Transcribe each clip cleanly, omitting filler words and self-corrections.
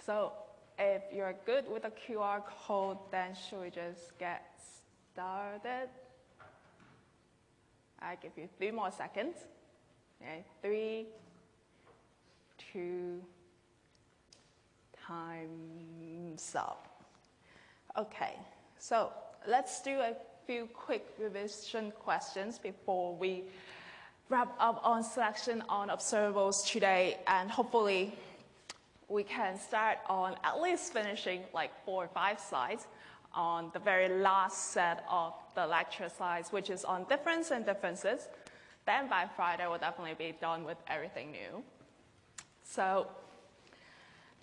So if you're good with the QR code, then should we just get started? I give you 3 more seconds. Okay, 3, 2, time's up. Okay, so let's do a few quick revision questions before we wrap up on selection on observables today, and hopefully we can start on at least finishing like 4 or 5 slides on the very last set of the lecture slides, which is on difference and differences. Then by Friday, we'll definitely be done with everything new. So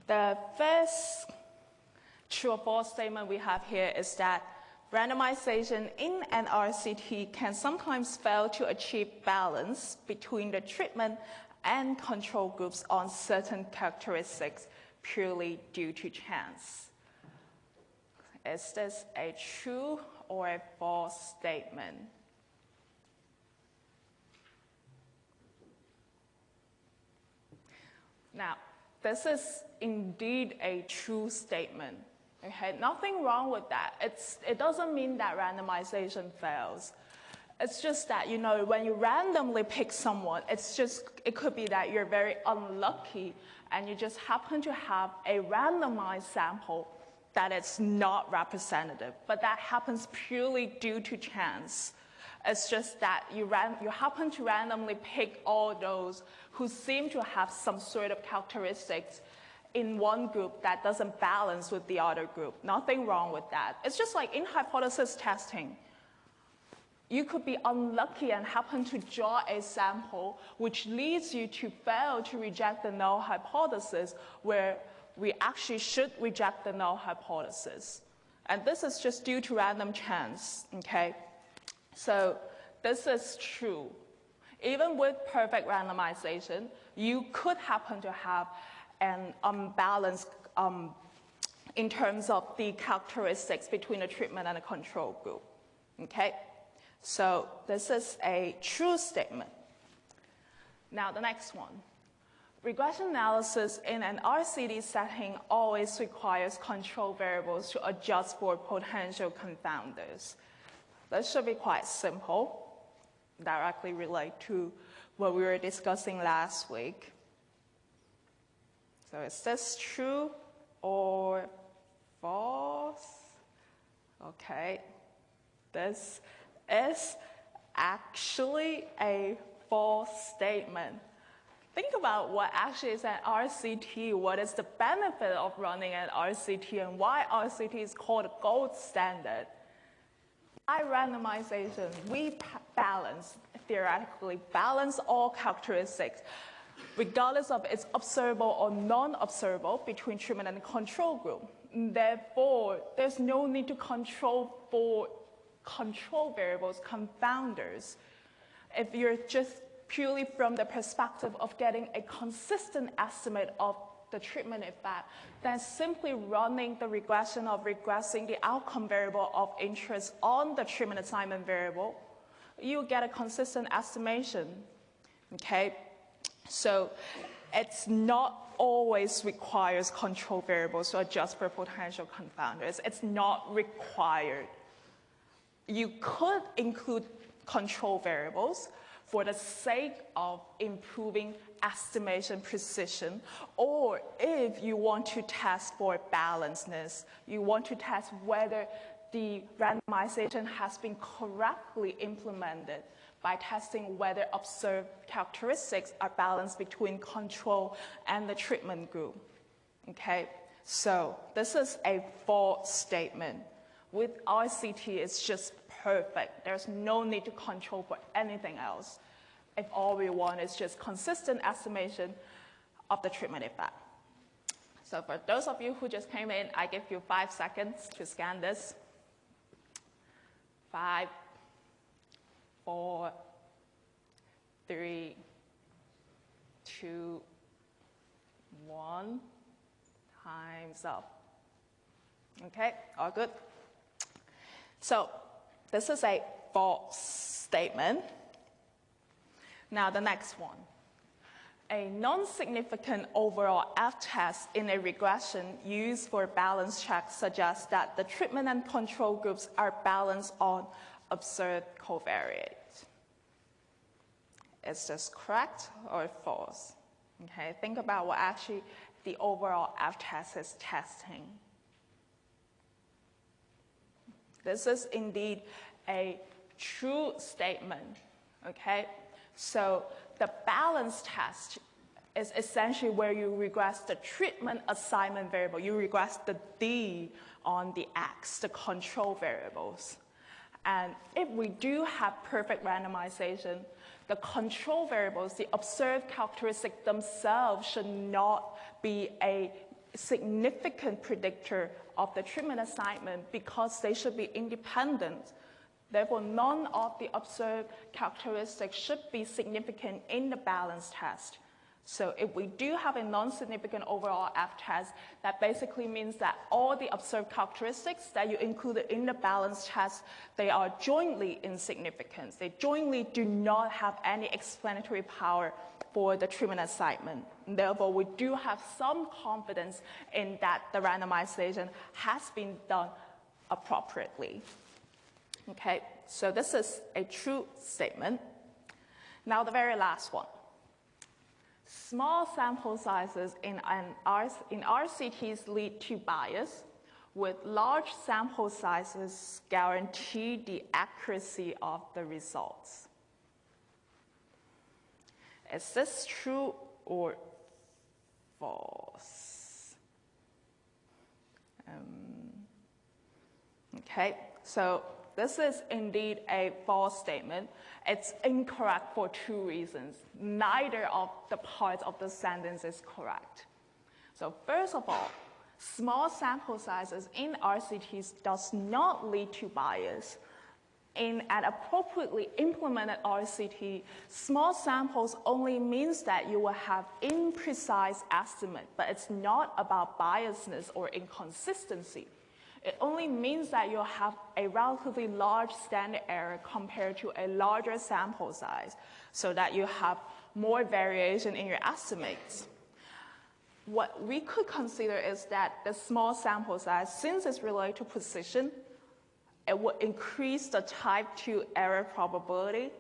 the first true or false statement we have here is that randomization in an RCT can sometimes fail to achieve balance between the treatment and control groups on certain characteristics purely due to chance. Is this a true or a false statement? Now, this is indeed a true statement. Okay, nothing wrong with that. It doesn't mean that randomization fails. It's just that, you know, when you randomly pick someone, it could be that you're very unlucky and you just happen to have a randomized sample that it's not representative, but that happens purely due to chance. It's just that you happen to randomly pick all those who seem to have some sort of characteristics in one group that doesn't balance with the other group. Nothing wrong with that. It's just like in hypothesis testing. You could be unlucky and happen to draw a sample which leads you to fail to reject the null hypothesis, where we actually should reject the null hypothesis. And this is just due to random chance, okay? So this is true. Even with perfect randomization, you could happen to have an unbalance in terms of the characteristics between the treatment and the control group, okay? So this is a true statement. Now the next one. Regression analysis in an RCT setting always requires control variables to adjust for potential confounders. This should be quite simple, directly relate to what we were discussing last week. So is this true or false? Okay, this is actually a false statement. Think about what actually is an RCT, what is the benefit of running an RCT, and why RCT is called a gold standard. By randomization, we theoretically balance all characteristics, regardless of its observable or non-observable, between treatment and control group. Therefore, there's no need to control for control variables, confounders. If you're just purely from the perspective of getting a consistent estimate of the treatment effect, then simply running the regression of regressing the outcome variable of interest on the treatment assignment variable, you get a consistent estimation, okay? So it's not always requires control variables to adjust for potential confounders. It's not required. You could include control variables for the sake of improving estimation precision, or if you want to test for balancedness, you want to test whether the randomization has been correctly implemented by testing whether observed characteristics are balanced between control and the treatment group. Okay, so this is a false statement. With RCT, it's just perfect. There's no need to control for anything else if all we want is just consistent estimation of the treatment effect. So for those of you who just came in, I give you 5 seconds to scan this. 5, 4, 3, 2, 1. Time's up. Okay, all good? So this is a false statement. Now the next one. A non-significant overall F-test in a regression used for balance checks suggests that the treatment and control groups are balanced on observed covariates. Is this correct or false? Okay, think about what actually the overall F-test is testing. This is indeed a true statement, okay? So the balance test is essentially where you regress the treatment assignment variable. You regress the D on the X, the control variables. And if we do have perfect randomization, the control variables, the observed characteristics themselves should not be a significant predictor of the treatment assignment because they should be independent. Therefore, none of the observed characteristics should be significant in the balance test. So if we do have a non-significant overall F-test, that basically means that all the observed characteristics that you included in the balance test, they are jointly insignificant. They jointly do not have any explanatory power for the treatment assignment. Therefore, we do have some confidence in that the randomization has been done appropriately. Okay, so this is a true statement. Now the very last one. Small sample sizes in RCTs lead to bias, with large sample sizes guarantee the accuracy of the results. Is this true or false? Okay, so this is indeed a false statement. It's incorrect for two reasons. Neither of the parts of the sentence is correct. So first of all, small sample sizes in RCTs does not lead to bias. In an appropriately implemented RCT, small samples only means that you will have imprecise estimate, but it's not about biasness or inconsistency. It only means that you'll have a relatively large standard error compared to a larger sample size, so that you have more variation in your estimates. What we could consider is that the small sample size, since it's related to precision, it would increase the type 2 error probability.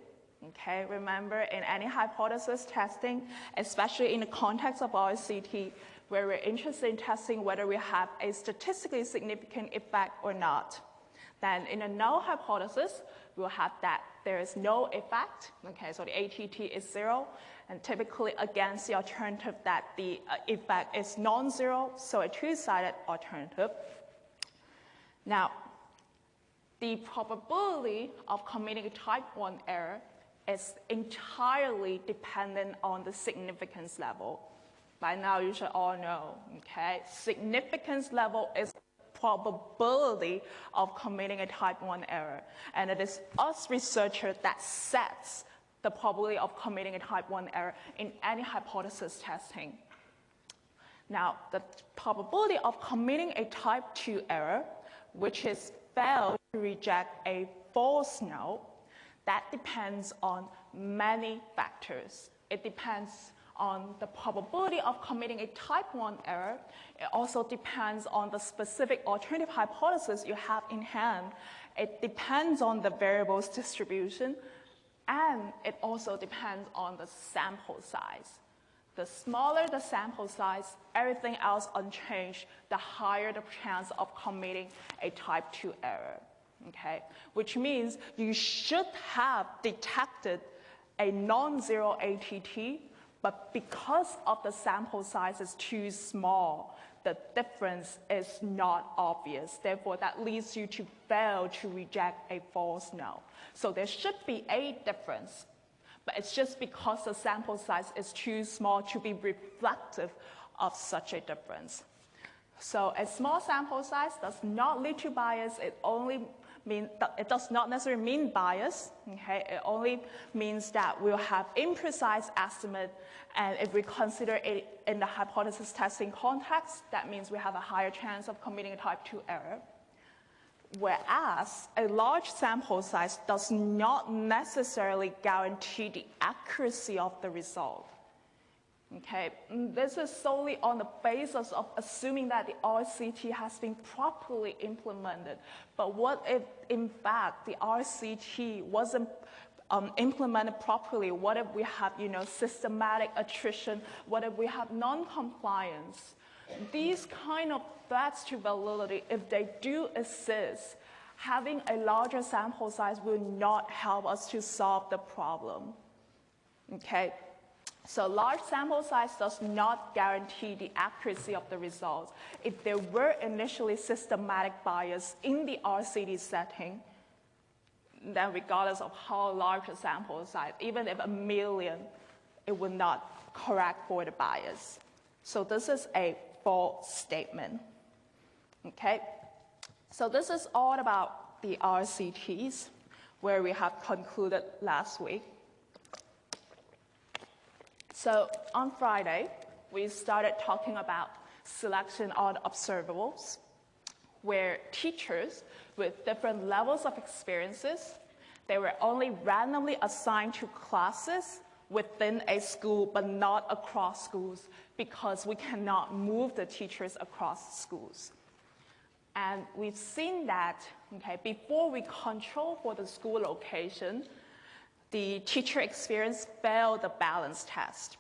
Okay, remember, in any hypothesis testing, especially in the context of RCT, where we're interested in testing whether we have a statistically significant effect or not. Then in a null hypothesis, we'll have that there is no effect. Okay, so the ATT is 0, and typically against the alternative that the effect is non-zero, so a two-sided alternative. Now, the probability of committing a type 1 error is entirely dependent on the significance level. By now, you should all know, okay? Significance level is the probability of committing a type 1 error. And it is us researchers that sets the probability of committing a type 1 error in any hypothesis testing. Now, the probability of committing a type 2 error, which is failed to reject a false null, that depends on many factors. It depends on the probability of committing a type 1 error. It also depends on the specific alternative hypothesis you have in hand. It depends on the variables distribution, and it also depends on the sample size. The smaller the sample size, everything else unchanged, the higher the chance of committing a type 2 error. Okay? Which means you should have detected a non-zero ATT, but because of the sample size is too small, the difference is not obvious. Therefore, that leads you to fail to reject a false null. So there should be a difference, but it's just because the sample size is too small to be reflective of such a difference. So a small sample size does not lead to bias. It does not necessarily mean bias. Okay? It only means that we'll have imprecise estimate, and if we consider it in the hypothesis testing context, that means we have a higher chance of committing a type 2 error. Whereas a large sample size does not necessarily guarantee the accuracy of the result. Okay, this is solely on the basis of assuming that the RCT has been properly implemented. But what if, in fact, the RCT wasn't implemented properly? What if we have, systematic attrition? What if we have non-compliance? These kind of threats to validity, if they do exist, having a larger sample size will not help us to solve the problem. Okay? So large sample size does not guarantee the accuracy of the results. If there were initially systematic bias in the RCT setting, then regardless of how large the sample size, even if 1 million, it would not correct for the bias. So this is a false statement. Okay? So this is all about the RCTs, where we have concluded last week. So on Friday, we started talking about selection on observables, where teachers with different levels of experiences, they were only randomly assigned to classes within a school, but not across schools, because we cannot move the teachers across schools. And we've seen that, okay, before we control for the school location, the teacher experience failed the balance test.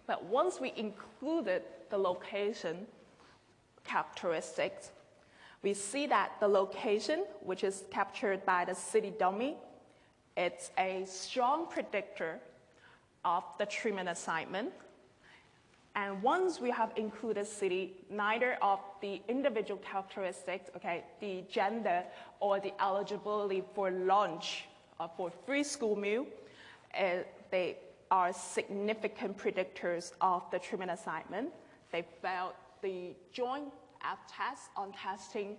But once we included the location characteristics, we see that the location, which is captured by the city dummy, it's a strong predictor of the treatment assignment. And once we have included city, neither of the individual characteristics, okay, the gender or the eligibility for lunch, for free school meal, they are significant predictors of the treatment assignment. They failed the joint F-test on testing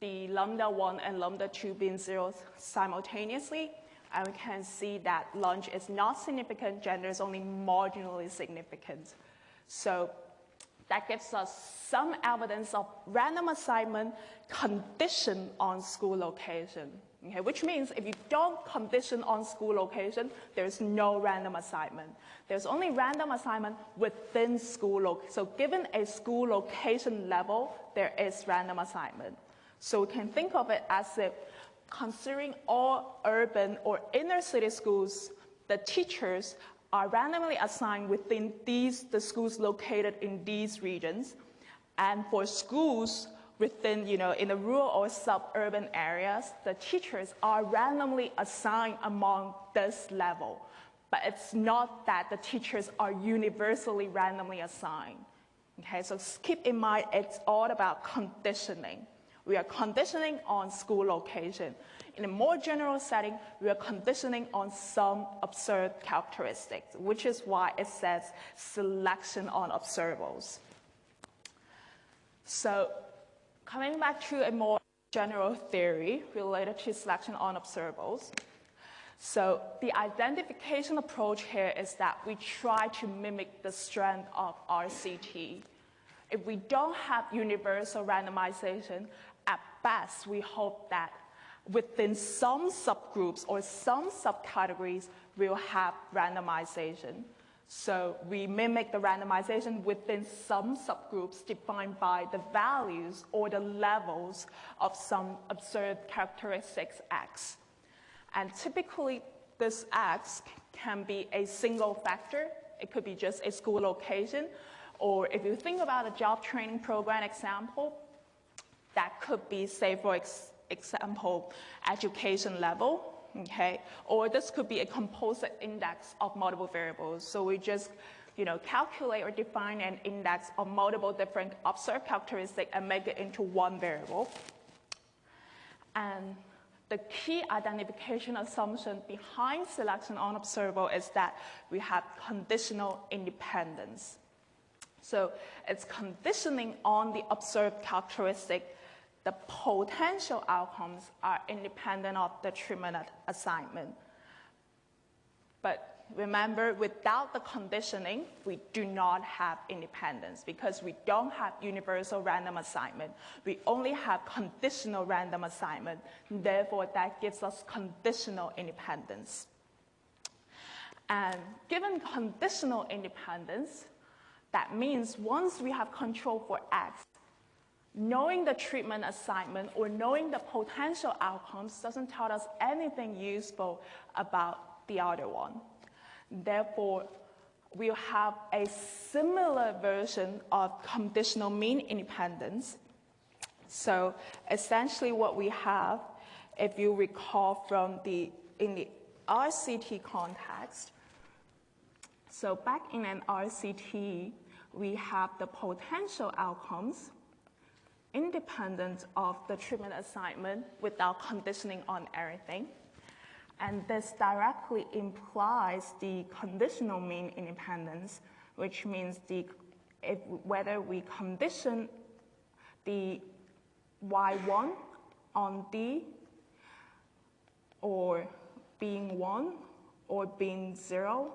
the lambda 1 and lambda 2 being zeros simultaneously. And we can see that lunch is not significant, gender is only marginally significant. So that gives us some evidence of random assignment conditioned on school location. Okay, which means if you don't condition on school location, there's no random assignment. There's only random assignment within school location. So given a school location level, there is random assignment. So we can think of it as if considering all urban or inner city schools, the teachers are randomly assigned within the schools located in these regions. And for schools within, in the rural or suburban areas, the teachers are randomly assigned among this level. But it's not that the teachers are universally randomly assigned. Okay, so keep in mind, it's all about conditioning. We are conditioning on school location. In a more general setting, we are conditioning on some observed characteristics, which is why it says selection on observables. So coming back to a more general theory related to selection on observables. So the identification approach here is that we try to mimic the strength of RCT. If we don't have universal randomization, at best, we hope that within some subgroups or some subcategories, we'll have randomization. So we mimic the randomization within some subgroups defined by the values or the levels of some observed characteristics X. And typically, this X can be a single factor. It could be just a school location. Or if you think about a job training program example, that could be, say, for example, education level. Okay, or this could be a composite index of multiple variables. So we just, calculate or define an index of multiple different observed characteristics and make it into one variable. And the key identification assumption behind selection on observable is that we have conditional independence. So it's conditioning on the observed characteristic. The potential outcomes are independent of the treatment assignment. But remember, without the conditioning, we do not have independence because we don't have universal random assignment. We only have conditional random assignment. Therefore, that gives us conditional independence. And given conditional independence, That means once we have control for X, knowing the treatment assignment or knowing the potential outcomes doesn't tell us anything useful about the other one. Therefore, we'll have a similar version of conditional mean independence. So essentially what we have, if you recall from in the RCT context, so back in an RCT, we have the potential outcomes independent of the treatment assignment without conditioning on everything. And this directly implies the conditional mean independence, which means whether we condition the y1 on D or being 1 or being 0,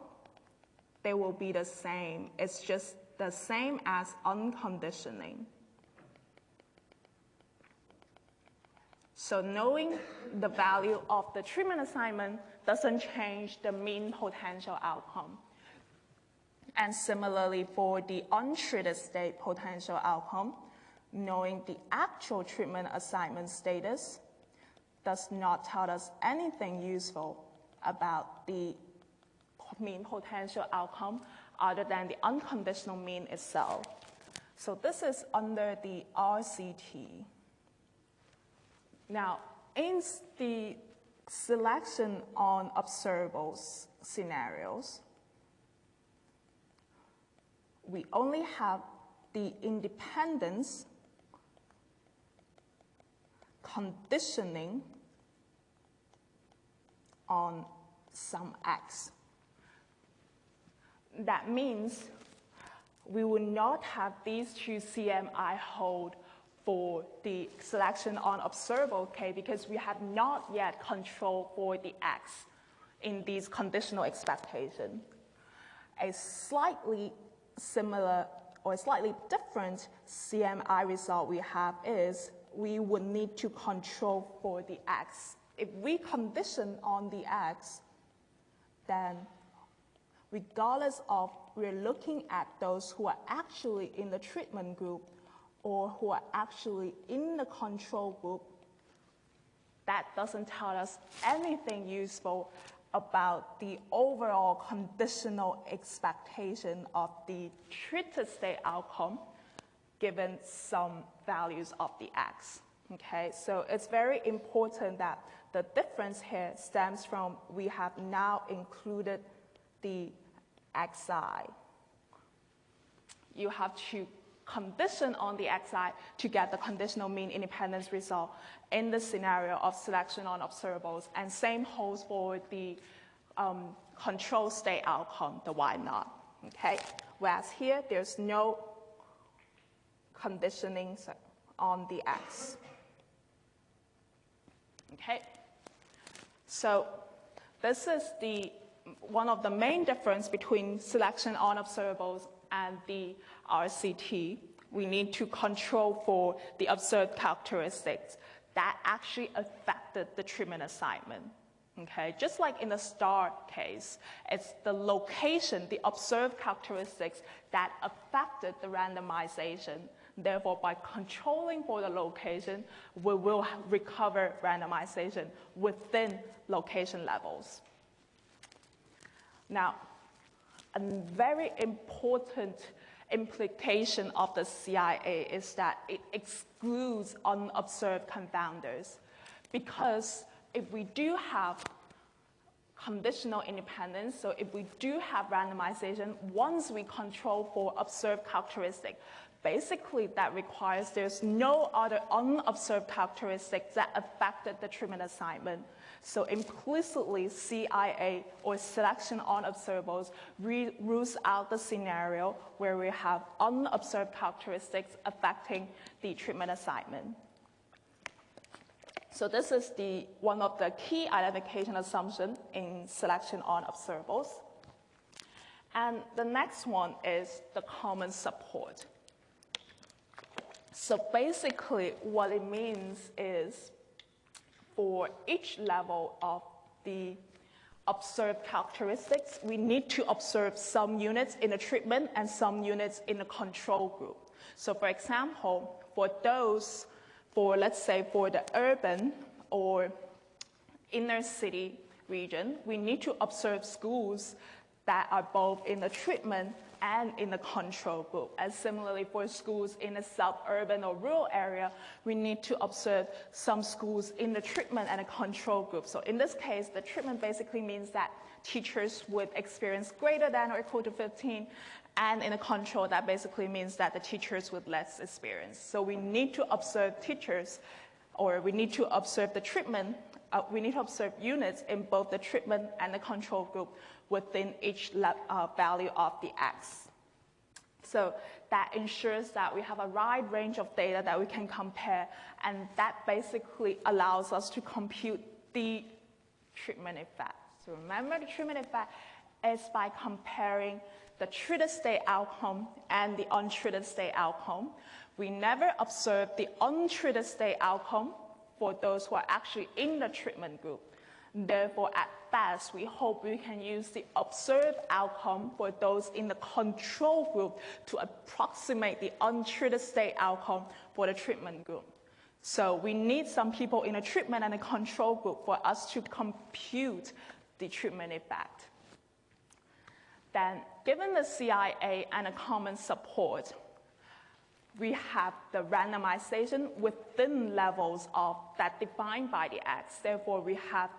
they will be the same. It's just the same as unconditioning. So knowing the value of the treatment assignment doesn't change the mean potential outcome. And similarly, for the untreated state potential outcome, knowing the actual treatment assignment status does not tell us anything useful about the mean potential outcome other than the unconditional mean itself. So this is under the RCT. Now, in the selection on observable scenarios, we only have the independence conditioning on some X. That means we will not have these two CMI hold for the selection on observable K because we have not yet control for the X in these conditional expectations. A slightly similar or slightly different CMI result we have is we would need to control for the X. If we condition on the X, then regardless of we're looking at those who are actually in the treatment group or who are actually in the control group, that doesn't tell us anything useful about the overall conditional expectation of the treated state outcome given some values of the X. Okay, so it's very important that the difference here stems from we have now included the Xi. You have to condition on the Xi to get the conditional mean independence result in the scenario of selection on observables, and same holds for the control state outcome, the Y0. Okay, whereas here there's no conditioning on the X. Okay, so this is one of the main difference between selection on observables and the RCT. We need to control for the observed characteristics that actually affected the treatment assignment. Okay, just like in the STAR case, it's the location, the observed characteristics that affected the randomization. Therefore, by controlling for the location, we will recover randomization within location levels. Now, a very important implication of the CIA is that it excludes unobserved confounders, because if we do have conditional independence, so if we do have randomization, once we control for observed characteristic, basically that requires there's no other unobserved characteristics that affected the treatment assignment. So implicitly, CIA, or selection on observables, rules out the scenario where we have unobserved characteristics affecting the treatment assignment. So this is one of the key identification assumptions in selection on observables. And the next one is the common support. So basically what it means is for each level of the observed characteristics, we need to observe some units in the treatment and some units in the control group. So for example, let's say for the urban or inner city region, we need to observe schools that are both in the treatment and in the control group. And similarly, for schools in the suburban or rural area, we need to observe some schools in the treatment and the control group. So in this case, the treatment basically means that teachers would experience greater than or equal to 15, and in the control, that basically means that the teachers with less experience. So we need to observe teachers, or we need to observe the treatment, we need to observe units in both the treatment and the control group within each value of the x. So that ensures that we have a wide range of data that we can compare, and that basically allows us to compute the treatment effect. So remember, the treatment effect is by comparing the treated state outcome and the untreated state outcome. We never observe the untreated state outcome for those who are actually in the treatment group. Therefore, at best, we hope we can use the observed outcome for those in the control group to approximate the untreated state outcome for the treatment group. So we need some people in a treatment and a control group for us to compute the treatment effect. Then, given the CIA and a common support, we have the randomization within levels of that defined by the X. Therefore, we have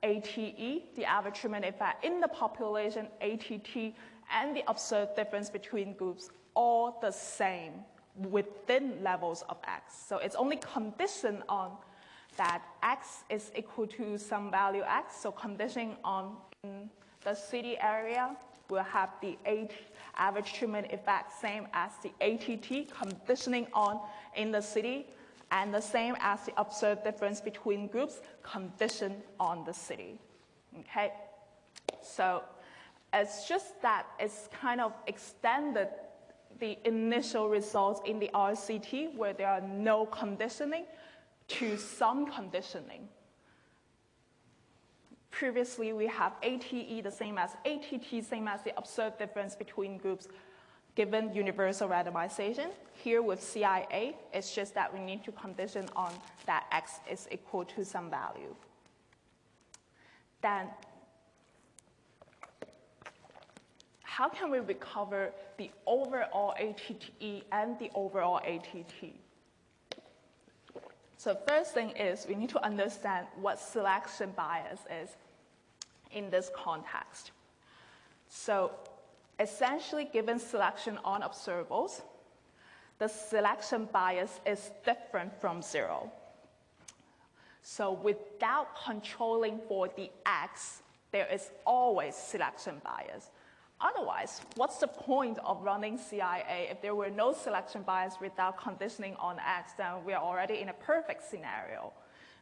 ATE, the average treatment effect in the population, ATT, and the observed difference between groups, all the same within levels of X. So it's only conditioned on that X is equal to some value X. So conditioning on the city area, we'll have the average treatment effect same as the ATT, conditioning on in the city, and the same as the observed difference between groups, conditioned on the city. Okay? So it's just that it's kind of extended the initial results in the RCT where there are no conditioning to some conditioning. Previously, we have ATE the same as ATT, same as the observed difference between groups given universal randomization. Here with CIA, it's just that we need to condition on that X is equal to some value. Then, how can we recover the overall ATE and the overall ATT? So first thing is we need to understand what selection bias is in this context. So essentially, given selection on observables, the selection bias is different from zero. So without controlling for the X, there is always selection bias. Otherwise, what's the point of running CIA? If there were no selection bias without conditioning on X, then we're already in a perfect scenario.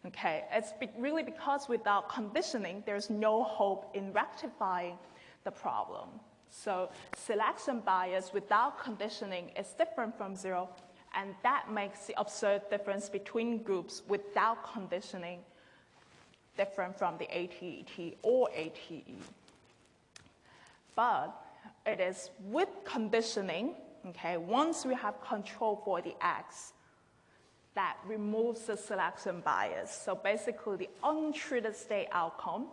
Okay, it's really because without conditioning, there's no hope in rectifying the problem. So selection bias without conditioning is different from zero, and that makes the observed difference between groups without conditioning different from the ATT or ATE. But it is with conditioning, okay, once we have control for the X, that removes the selection bias. So basically, the untreated state outcome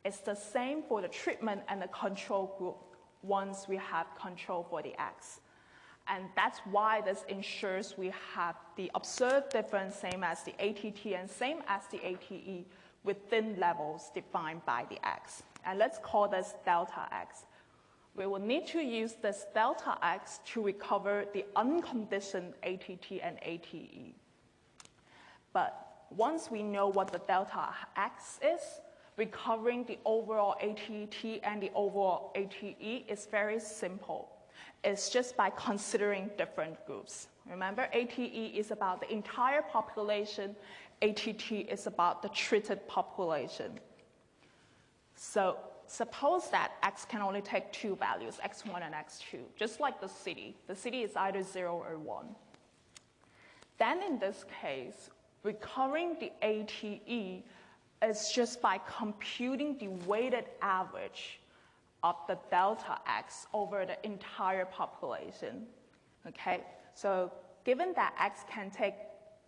is the same for the treatment and the control group once we have control for the X. And that's why this ensures we have the observed difference same as the ATT and same as the ATE within levels defined by the X. And let's call this delta X. We will need to use this delta X to recover the unconditioned ATT and ATE. But once we know what the delta X is, recovering the overall ATT and the overall ATE is very simple. It's just by considering different groups. Remember, ATE is about the entire population, ATT is about the treated population. So suppose that X can only take two values, X1 and X2, just like the city. The city is either 0 or 1. Then in this case, recovering the ATE is just by computing the weighted average of the delta x over the entire population. Okay, so given that x can take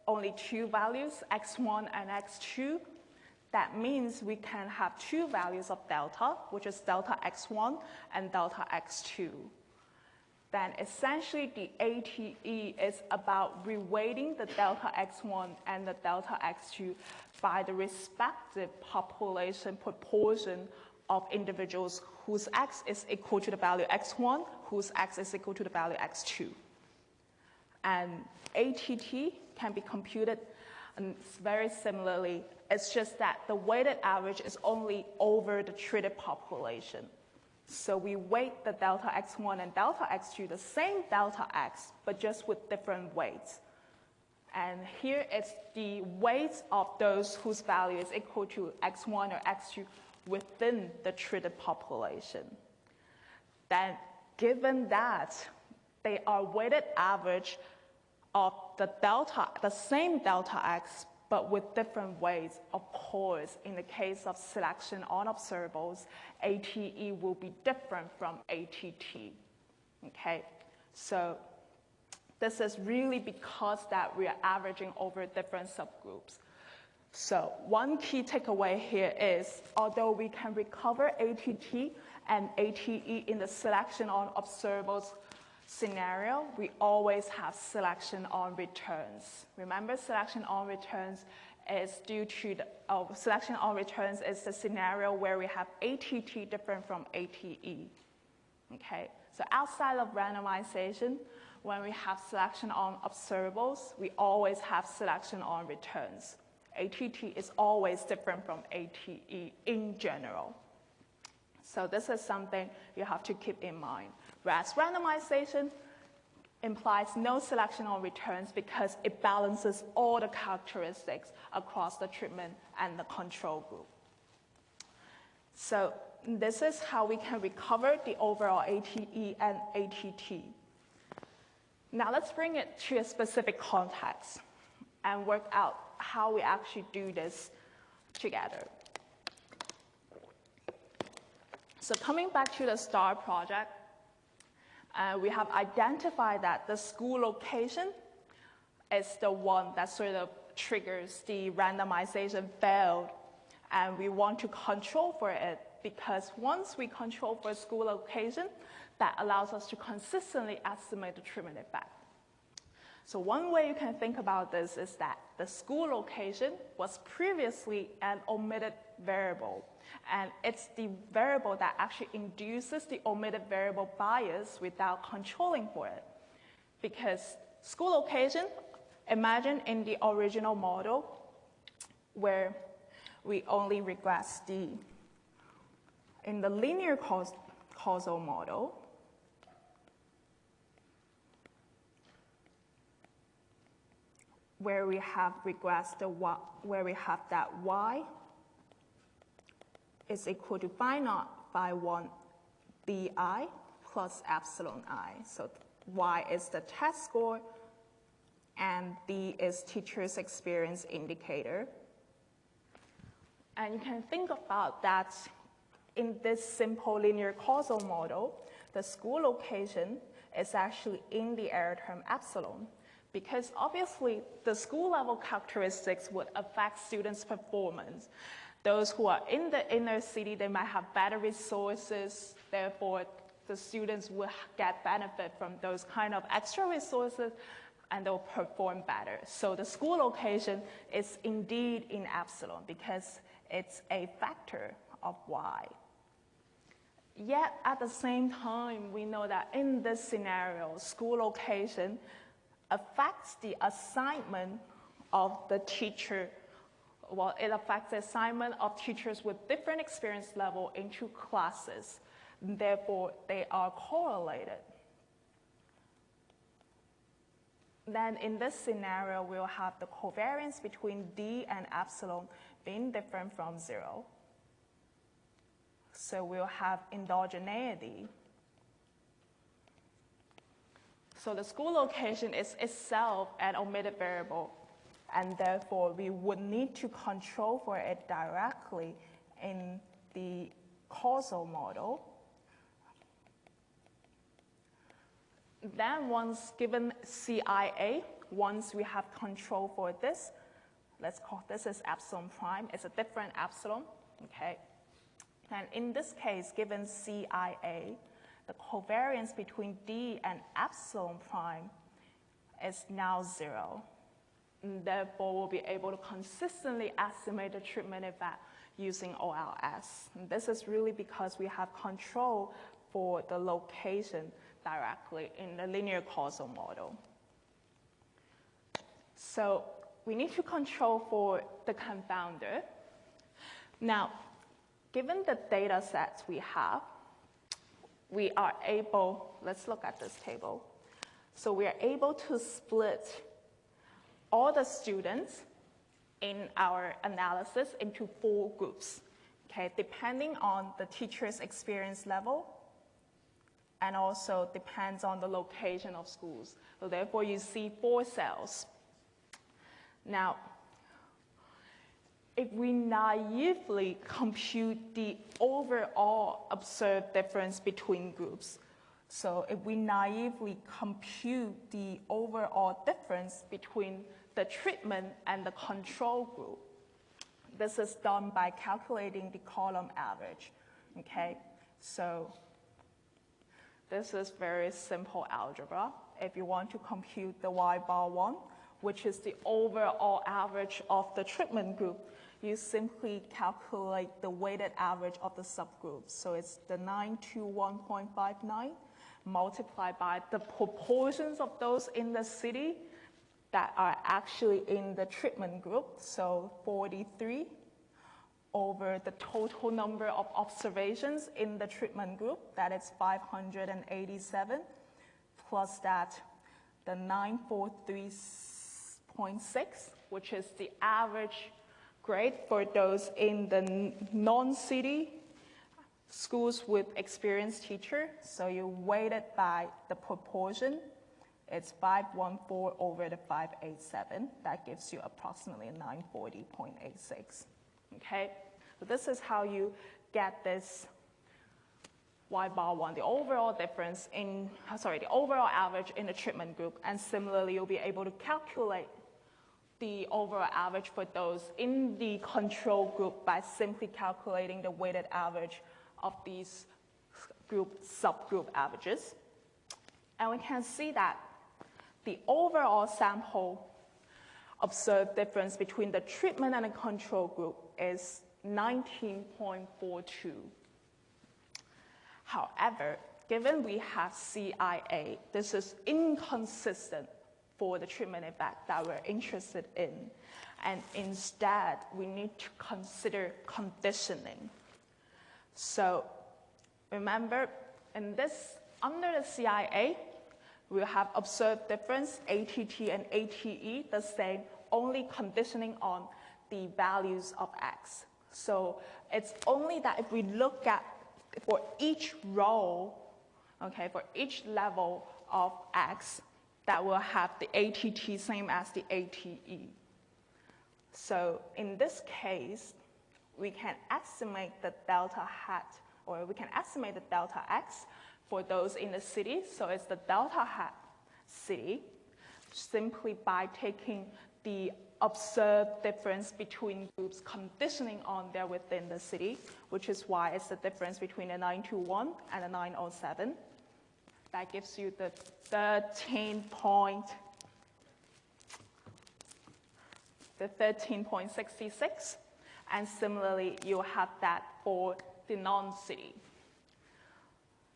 only two values, x1 and x2, that means we can have two values of delta, which is delta x1 and delta x2. Then essentially the ATE is about reweighting the delta x1 and the delta x2 by the respective population proportion of individuals whose x is equal to the value x1, whose x is equal to the value x2. And ATT can be computed very similarly. It's just that the weighted average is only over the treated population. So we weight the delta x1 and delta x2 the same delta x, but just with different weights. And here it's the weights of those whose value is equal to x1 or x2 within the treated population. Then, given that they are weighted average of the same delta x, but with different weights, of course, in the case of selection on observables, ATE will be different from ATT. Okay, so this is really because that we are averaging over different subgroups. So one key takeaway here is, although we can recover ATT and ATE in the selection on observables scenario, we always have selection on returns. Remember, selection on returns is due to selection on returns is the scenario where we have ATT different from ATE. Okay, so outside of randomization, when we have selection on observables, we always have selection on returns. ATT is always different from ATE in general. So this is something you have to keep in mind. Whereas randomization implies no selection on returns because it balances all the characteristics across the treatment and the control group. So this is how we can recover the overall ATE and ATT. Now let's bring it to a specific context and work out how we actually do this together. So coming back to the STAR project, we have identified that the school location is the one that sort of triggers the randomization failed, and we want to control for it because once we control for school location, that allows us to consistently estimate the treatment effect. So one way you can think about this is that the school location was previously an omitted variable, and it's the variable that actually induces the omitted variable bias without controlling for it. Because school location, imagine in the original model where we only regress in the linear causal model, where we have regressed where we have that y is equal to phi naught phi 1 bi plus epsilon I. So y is the test score, and b is teacher's experience indicator. And you can think about that in this simple linear causal model, the school location is actually in the error term epsilon, because obviously the school level characteristics would affect students' performance. Those who are in the inner city, they might have better resources, therefore the students will get benefit from those kind of extra resources and they'll perform better. So the school location is indeed in epsilon because it's a factor of y. Yet at the same time, we know that in this scenario, school location affects the assignment of the teacher. Well, it affects the assignment of teachers with different experience level into classes. Therefore, they are correlated. Then in this scenario, we'll have the covariance between D and epsilon being different from 0. So we'll have endogeneity. So the school location is itself an omitted variable. and therefore we would need to control for it directly in the causal model. Then once given CIA, once we have control for this, let's call this as epsilon prime. It's a different epsilon, okay? And in this case, given CIA, the covariance between D and epsilon prime is now 0. And therefore, we'll be able to consistently estimate the treatment effect using OLS. And this is really because we have control for the location directly in the linear causal model. So we need to control for the confounder. Now, given the data sets we have, we are able, let's look at this table. So we are able to split all the students in our analysis into 4 groups, okay, depending on the teacher's experience level, and also depends on the location of schools. So therefore, you see 4 cells. Now, if we naively compute the overall observed difference between groups, so if we naively compute the overall difference between the treatment and the control group, this is done by calculating the column average, okay? So this is very simple algebra. If you want to compute the y bar 1, which is the overall average of the treatment group, you simply calculate the weighted average of the subgroups. So it's the 921.59 multiplied by the proportions of those in the city that are actually in the treatment group. So 43 over the total number of observations in the treatment group, that is 587, plus that the 943.6, which is the average grade for those in the non-city schools with experienced teacher. So you weight it by the proportion. It's 514 over the 587. That gives you approximately 940.86. Okay, so this is how you get this y bar 1, the overall difference in, the overall average in the treatment group. And similarly, you'll be able to calculate the overall average for those in the control group by simply calculating the weighted average of these subgroup averages. And we can see that the overall sample observed difference between the treatment and the control group is 19.42. However, given we have CIA, this is inconsistent for the treatment effect that we're interested in. And instead, we need to consider conditioning. So remember, in this, under the CIA, we have observed difference, ATT and ATE, the same, only conditioning on the values of X. So it's only that if we look at, for each row, okay, for each level of X, that will have the ATT same as the ATE. So in this case, we can estimate the delta hat, or we can estimate the delta X for those in the city. So it's the delta hat city, simply by taking the observed difference between groups conditioning on they're within the city, which is why it's the difference between the 921 and the 907. That gives you the 13.66. And similarly, you have that for the non-city.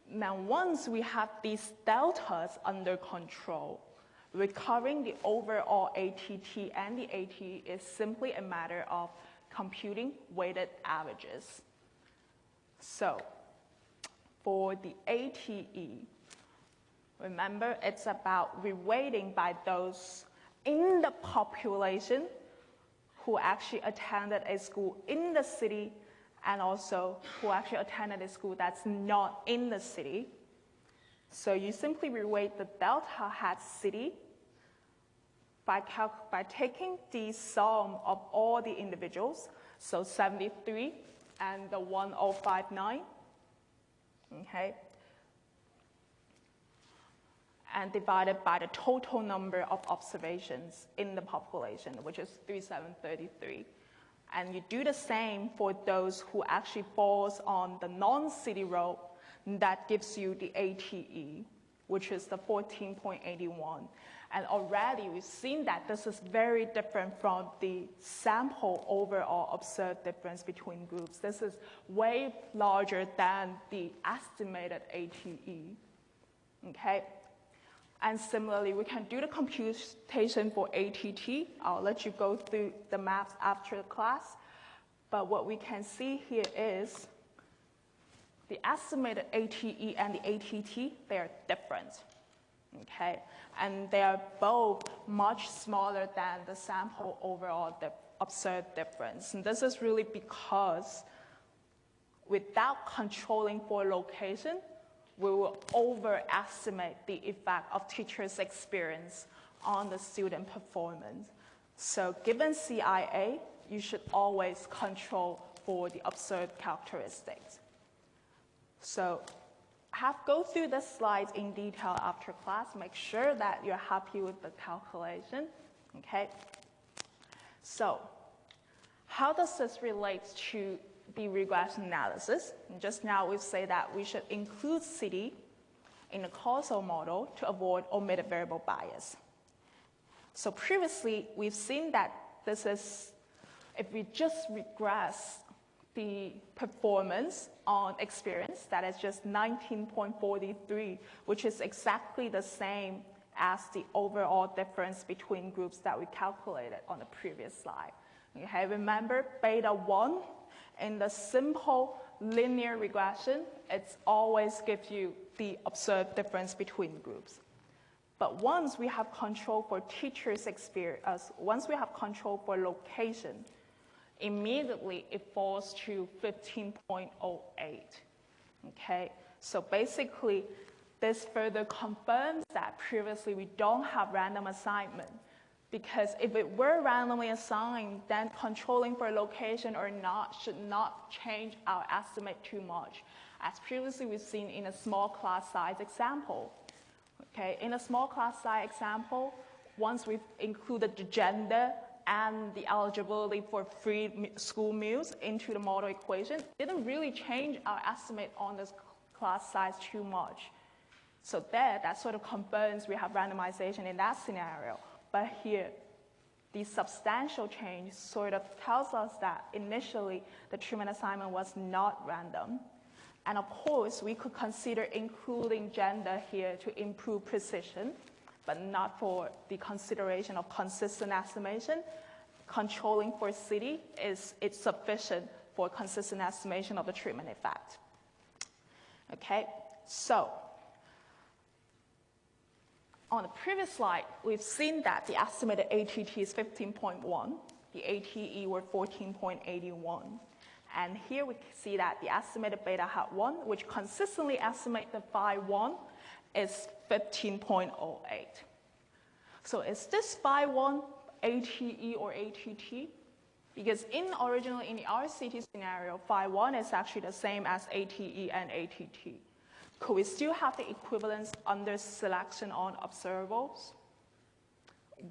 Now, once we have these deltas under control, recovering the overall ATT and the ATE is simply a matter of computing weighted averages. So, for the ATE, remember it's about reweighting by those in the population who actually attended a school in the city and also who actually attended a school that's not in the city. So you simply reweight the delta hat city by taking the sum of all the individuals, so 73 and the 1059, okay, and divided by the total number of observations in the population, which is 3733. And you do the same for those who actually falls on the non-city road, that gives you the ATE, which is the 14.81. And already we've seen that this is very different from the sample overall observed difference between groups. This is way larger than the estimated ATE, okay? And similarly, we can do the computation for ATT. I'll let you go through the maths after the class. But what we can see here is the estimated ATE and the ATT, they are different, okay? And they are both much smaller than the sample overall observed difference. And this is really because without controlling for location, we will overestimate the effect of teachers' experience on the student performance. So given CIA, you should always control for the observed characteristics. So go through the slides in detail after class. Make sure that you're happy with the calculation, okay? So how does this relate to the regression analysis? And just now we've said that we should include city in the causal model to avoid omitted variable bias. So previously, we've seen that this is, if we just regress the performance on experience, that is just 19.43, which is exactly the same as the overall difference between groups that we calculated on the previous slide. Okay, remember beta 1 in the simple linear regression, it always gives you the observed difference between groups. But once we have control for teachers' experience, once we have control for location, immediately it falls to 15.08. Okay, so basically, this further confirms that previously we don't have random assignment. Because if it were randomly assigned, then controlling for location or not should not change our estimate too much, as previously we've seen in a small class size example. Okay, in a small class size example, once we've included the gender and the eligibility for free school meals into the model equation, it didn't really change our estimate on this class size too much. So there, that sort of confirms we have randomization in that scenario. But here, the substantial change sort of tells us that initially the treatment assignment was not random. And of course, we could consider including gender here to improve precision, but not for the consideration of consistent estimation. Controlling for city it's sufficient for consistent estimation of the treatment effect. Okay, so on the previous slide, we've seen that the estimated ATT is 15.1, the ATE were 14.81. And here we see that the estimated beta hat 1, which consistently estimates the phi 1, is 15.08. So is this phi 1 ATE or ATT? Because originally in the RCT scenario, phi 1 is actually the same as ATE and ATT. Could we still have the equivalence under selection on observables?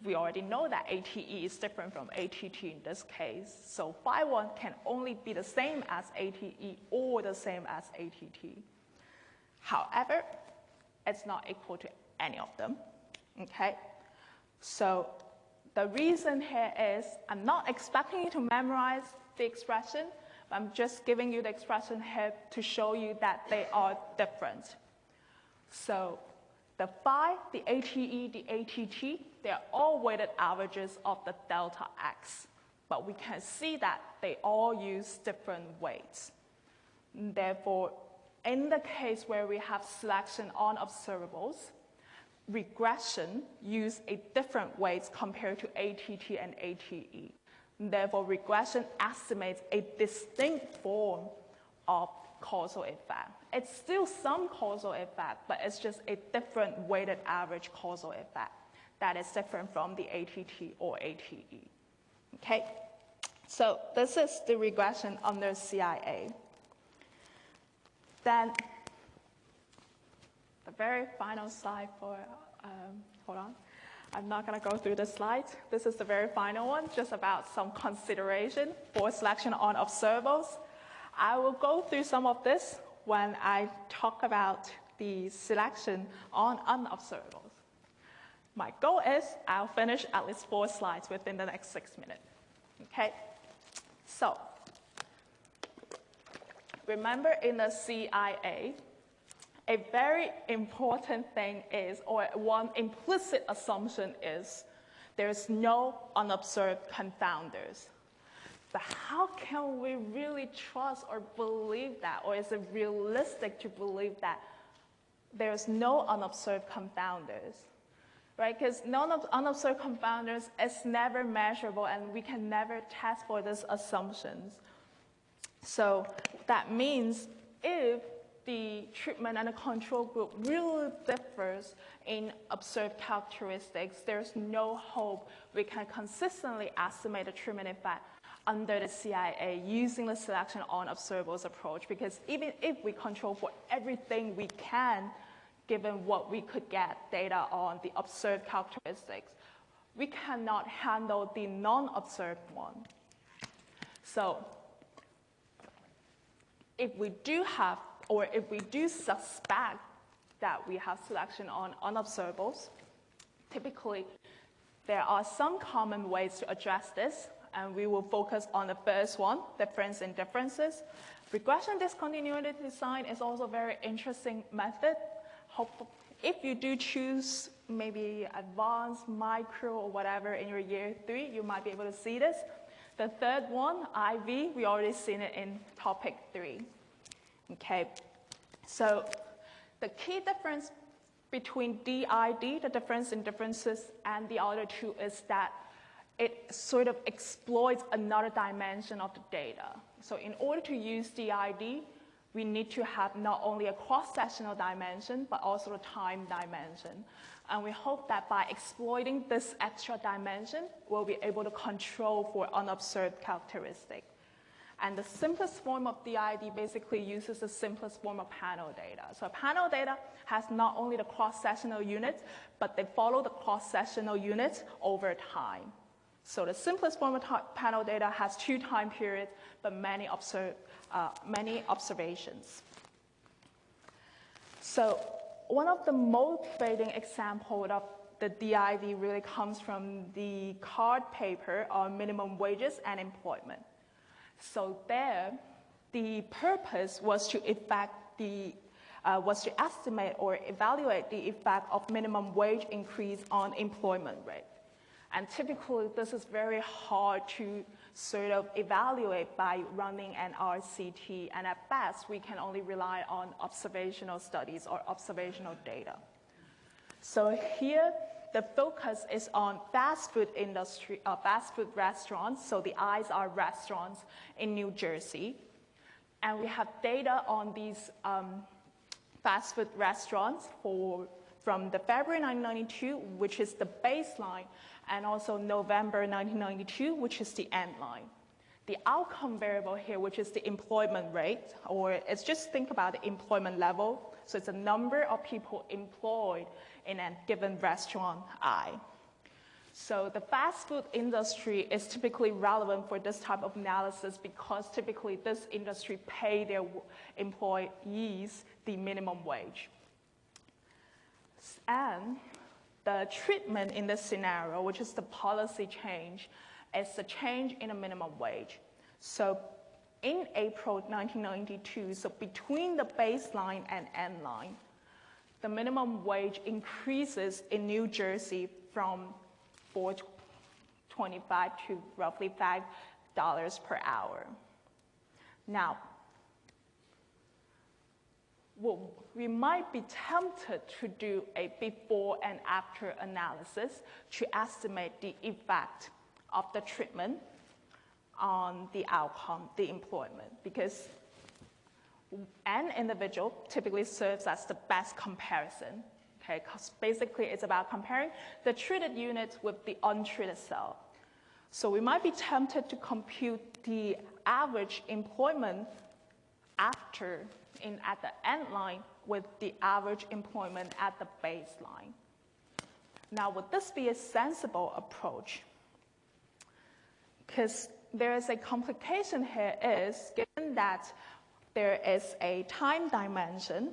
We already know that ATE is different from ATT in this case, so phi 1 can only be the same as ATE or the same as ATT. However, it's not equal to any of them, okay? So the reason here is I'm not expecting you to memorize the expression, but I'm just giving you the expression here to show you that they are different. So the phi, the ATE, the ATT, they're all weighted averages of the delta x. But we can see that they all use different weights. Therefore, in the case where we have selection on observables, regression use a different weights compared to ATT and ATE. Therefore, regression estimates a distinct form of causal effect. It's still some causal effect, but it's just a different weighted average causal effect. that is different from the ATT or ATE. Okay? So this is the regression under CIA. Then the very final slide for, hold on. I'm not going to go through the slides. This is the very final one, just about some consideration for selection on observables. I will go through some of this when I talk about the selection on unobservables. My goal is I'll finish at least 4 slides within the next 6 minutes. Okay? So, remember in the CIA, a very important thing is, or one implicit assumption is, there's no unobserved confounders. But how can we really trust or believe that, or is it realistic to believe that there's no unobserved confounders? Right? Because unobserved confounders is never measurable, and we can never test for these assumptions. So that means if the treatment and the control group really differs in observed characteristics, there's no hope we can consistently estimate the treatment effect under the CIA using the selection on observables approach, because even if we control for everything we can, given what we could get data on the observed characteristics, we cannot handle the non-observed one. So if we do have, or if we do suspect that we have selection on unobservables, typically there are some common ways to address this, and we will focus on the first one, difference in differences. Regression discontinuity design is also a very interesting method. If you do choose maybe advanced, micro, or whatever in your year 3, you might be able to see this. The third one, IV, we already seen it in topic 3. Okay, so the key difference between DID, the difference in differences, and the other two is that it sort of exploits another dimension of the data. So in order to use DID, we need to have not only a cross-sectional dimension, but also a time dimension. And we hope that by exploiting this extra dimension, we'll be able to control for unobserved characteristics. And the simplest form of DID basically uses the simplest form of panel data. So panel data has not only the cross-sectional units, but they follow the cross-sectional units over time. So the simplest form of panel data has 2 time periods, but many observations. So one of the motivating examples of the DID really comes from the Card paper on minimum wages and employment. So there, the purpose was to estimate or evaluate the effect of minimum wage increase on employment rate. And typically, this is very hard to sort of evaluate by running an RCT, and at best, we can only rely on observational studies or observational data. So here, the focus is on fast food industry, fast food restaurants, so the I's are restaurants in New Jersey. And we have data on these fast food restaurants from the February 1992, which is the baseline, and also November 1992, which is the end line. The outcome variable here, which is the employment rate, or it's just think about the employment level. So it's the number of people employed in a given restaurant I. So the fast food industry is typically relevant for this type of analysis because typically this industry pay their employees the minimum wage. And the treatment in this scenario, which is the policy change, is the change in the minimum wage. So in April 1992, so between the baseline and end line, the minimum wage increases in New Jersey from $4.25 to roughly $5 per hour. Now, well, we might be tempted to do a before and after analysis to estimate the effect of the treatment on the outcome, the employment, because an individual typically serves as the best comparison. Okay, because basically it's about comparing the treated unit with the untreated cell. So we might be tempted to compute the average employment at the end line with the average employment at the baseline. Now, would this be a sensible approach? Because there is a complication here is, given that there is a time dimension,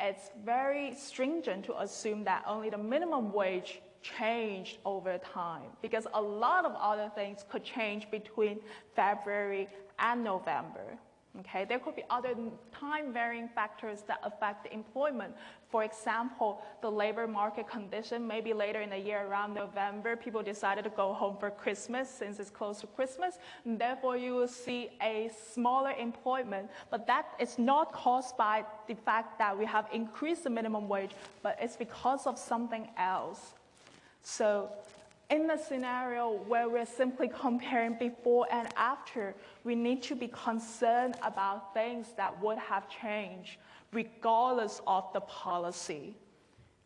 it's very stringent to assume that only the minimum wage changed over time, because a lot of other things could change between February and November. Okay, there could be other time-varying factors that affect the employment. For example, the labor market condition, maybe later in the year around November, people decided to go home for Christmas since it's close to Christmas, and therefore you will see a smaller employment, but that is not caused by the fact that we have increased the minimum wage, but it's because of something else. So in the scenario where we're simply comparing before and after, we need to be concerned about things that would have changed regardless of the policy.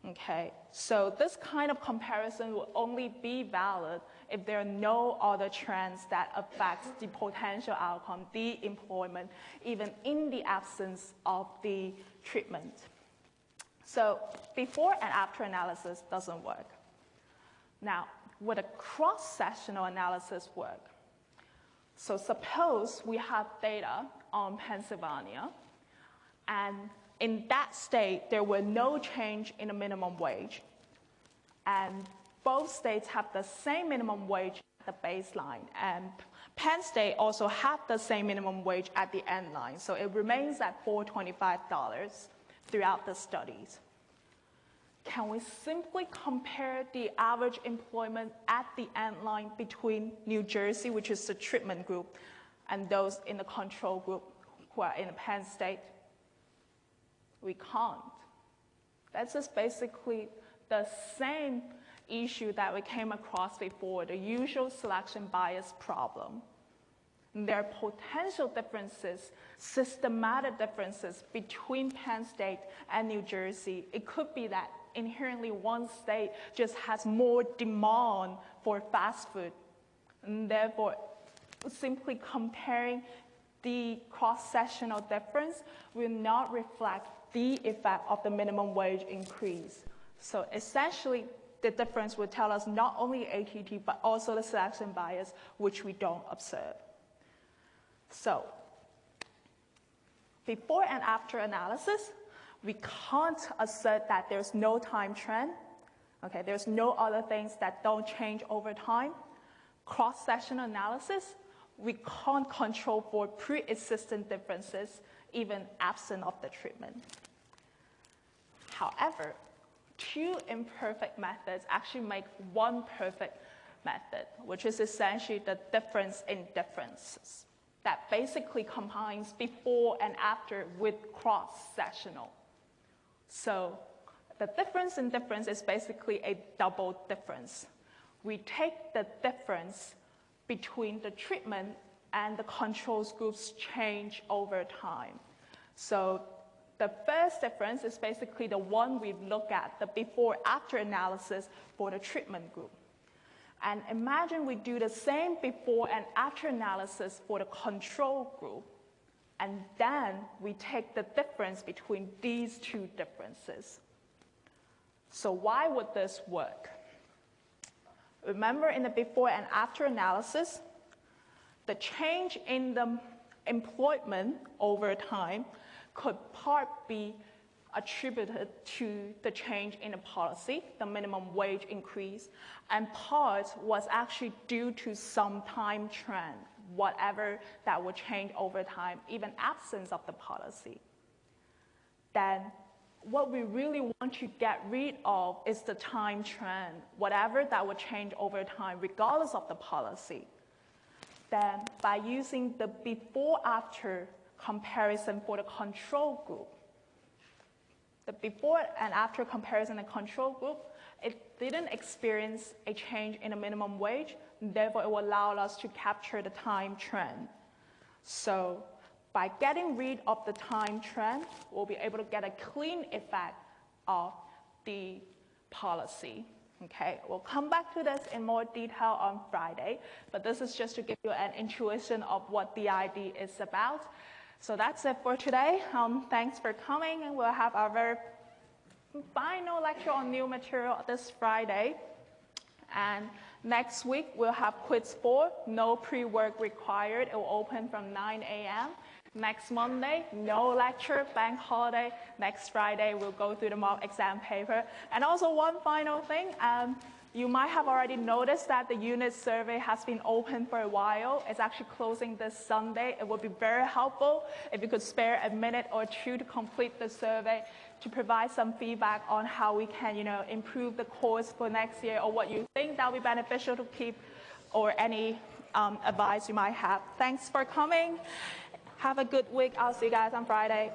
Okay, so this kind of comparison will only be valid if there are no other trends that affect the potential outcome, the employment, even in the absence of the treatment. So before and after analysis doesn't work. Now, would a cross-sectional analysis work? So suppose we have data on Pennsylvania, and in that state, there were no change in the minimum wage. And both states have the same minimum wage at the baseline, and Penn State also had the same minimum wage at the end line, so it remains at $425 throughout the studies. Can we simply compare the average employment at the end line between New Jersey, which is the treatment group, and those in the control group who are in Penn State? We can't. That's just basically the same issue that we came across before, the usual selection bias problem. And there are potential differences, systematic differences between Penn State and New Jersey. It could be that inherently one state just has more demand for fast food, and therefore simply comparing the cross-sectional difference will not reflect the effect of the minimum wage increase. So essentially, the difference will tell us not only ATT, but also the selection bias, which we don't observe. So before and after analysis, we can't assert that there's no time trend. Okay, there's no other things that don't change over time. Cross-sectional analysis, we can't control for pre-existing differences, even absent of the treatment. However, two imperfect methods actually make one perfect method, which is essentially the difference in differences that basically combines before and after with cross-sectional. So the difference in difference is basically a double difference. We take the difference between the treatment and the controls group's change over time. So the first difference is basically the one we look at, the before-after analysis for the treatment group. And imagine we do the same before and after analysis for the control group, and then we take the difference between these two differences. So why would this work? Remember, in the before and after analysis, the change in the employment over time could part be attributed to the change in the policy, the minimum wage increase, and part was actually due to some time trend, whatever that would change over time, even absence of the policy. Then what we really want to get rid of is the time trend, whatever that would change over time, regardless of the policy. Then by using the before-after comparison for the control group, the before and after comparison in the control group, it didn't experience a change in the minimum wage, therefore it will allow us to capture the time trend. So by getting rid of the time trend, we'll be able to get a clean effect of the policy. Okay, we'll come back to this in more detail on Friday, but this is just to give you an intuition of what the ID is about. So that's it for today. Thanks for coming, and we'll have our very final lecture on new material this Friday. And next week, we'll have quiz 4, no pre-work required. It will open from 9 a.m. Next Monday, no lecture, bank holiday. Next Friday, we'll go through the mock exam paper. And also one final thing, you might have already noticed that the unit survey has been open for a while. It's actually closing this Sunday. It would be very helpful if you could spare a minute or two to complete the survey to provide some feedback on how we can, improve the course for next year, or what you think that would be beneficial to keep, or any advice you might have. Thanks for coming. Have a good week. I'll see you guys on Friday.